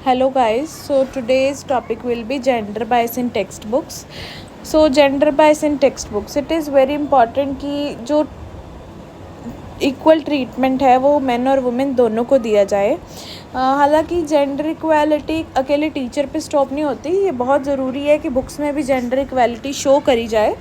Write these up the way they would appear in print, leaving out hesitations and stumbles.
Hello guys, so today's topic will be gender bias in textbooks. So gender bias in textbooks, it is very important कि जो equal treatment है वो main और women दोनों को दिया जाए। हालांकि जेंडर इक्वालिटी अकेले टीचर पे स्टॉप नहीं होती, ये बहुत ज़रूरी है कि बुक्स में भी जेंडर इक्वालिटी शो करी जाए।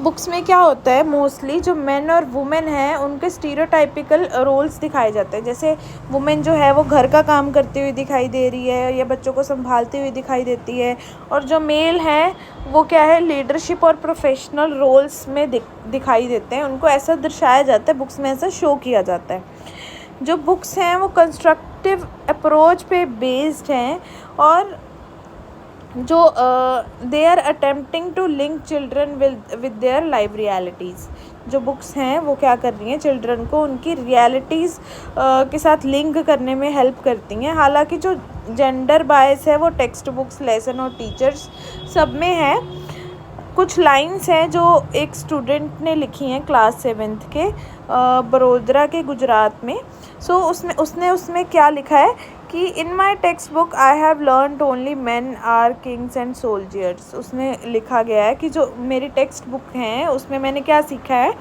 बुक्स में क्या होता है, मोस्टली जो मेन और वुमेन हैं उनके स्टीरियोटाइपिकल रोल्स दिखाए जाते हैं। जैसे वुमेन जो है वो घर का काम करती हुई दिखाई दे रही है या बच्चों को संभालती हुई दिखाई देती है, और जो मेल हैं वो क्या है, लीडरशिप और प्रोफेशनल रोल्स में दिखाई देते हैं। उनको ऐसा दर्शाया जाता है, बुक्स में ऐसा शो किया जाता है। जो बुक्स हैं वो कंस्ट्रक्टिव अप्रोच पे बेस्ड हैं, और जो they are attempting to link children with their live realities. जो बुक्स हैं वो क्या कर रही हैं, चिल्ड्रन को उनकी रियलिटीज़ के साथ लिंक करने में हेल्प करती हैं। हालांकि जो जेंडर बायस है वो टेक्स्ट बुक्स, लेसन और टीचर्स सब में है। कुछ लाइंस हैं जो एक स्टूडेंट ने लिखी हैं क्लास 7th के बड़ोदरा के गुजरात में। उसने क्या लिखा है कि in my textbook I have learned only man are kings and soldiers. उसने लिखा गया है कि जो मेरी टेक्स्ट बुक हैं उसमें मैंने क्या सीखा है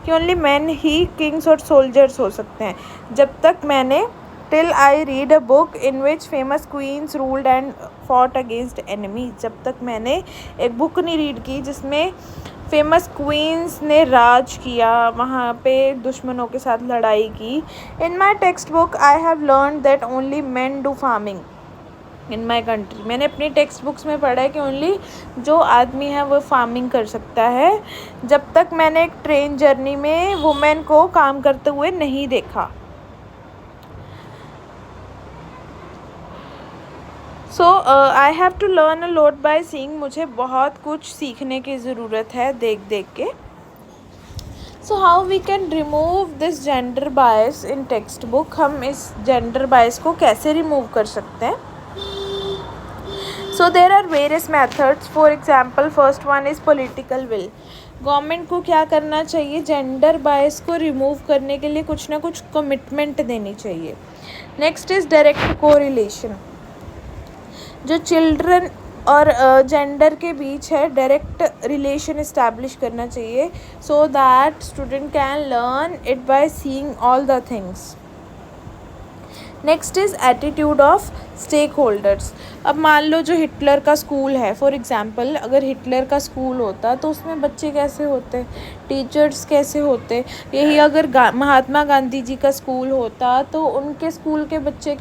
कि ओनली मैन ही किंग्स और सोल्जर्स हो सकते हैं। जब तक मैंने till I read a book in which famous queens ruled and fought against enemies. जब तक मैंने एक बुक नहीं रीड की जिसमें फेमस क्वींस ने राज किया, वहाँ पे दुश्मनों के साथ लड़ाई की। In my textbook I have learn that only man do farming in my country. मैंने अपनी टेक्स्ट बुक्स में पढ़ा है कि ओनली जो आदमी है वो फार्मिंग कर सकता है। जब तक मैंने एक ट्रेन जर्नी में वुमेन को काम करते हुए नहीं देखा। I have to learn a lot by seeing. मुझे बहुत कुछ सीखने की ज़रूरत है देख देख के। So how we can remove this gender bias in text book. हम इस जेंडर बायस को कैसे रिमूव कर सकते हैं? So there are various methods. For example, first one is political will. Government को क्या करना चाहिए, जेंडर बायस को रिमूव करने के लिए कुछ ना कुछ कमिटमेंट देनी चाहिए। Next is direct correlation. जो चिल्ड्रन और जेंडर के बीच है, डायरेक्ट रिलेशन इस्टेब्लिश करना चाहिए so that student can learn it by seeing all the things. Next is attitude of stakeholders. अब मान लो जो हिटलर का स्कूल है, फॉर एग्जांपल अगर हिटलर का स्कूल होता तो उसमें बच्चे कैसे होते, टीचर्स कैसे होते। यही अगर महात्मा गांधी जी का स्कूल होता तो उनके स्कूल के बच्चे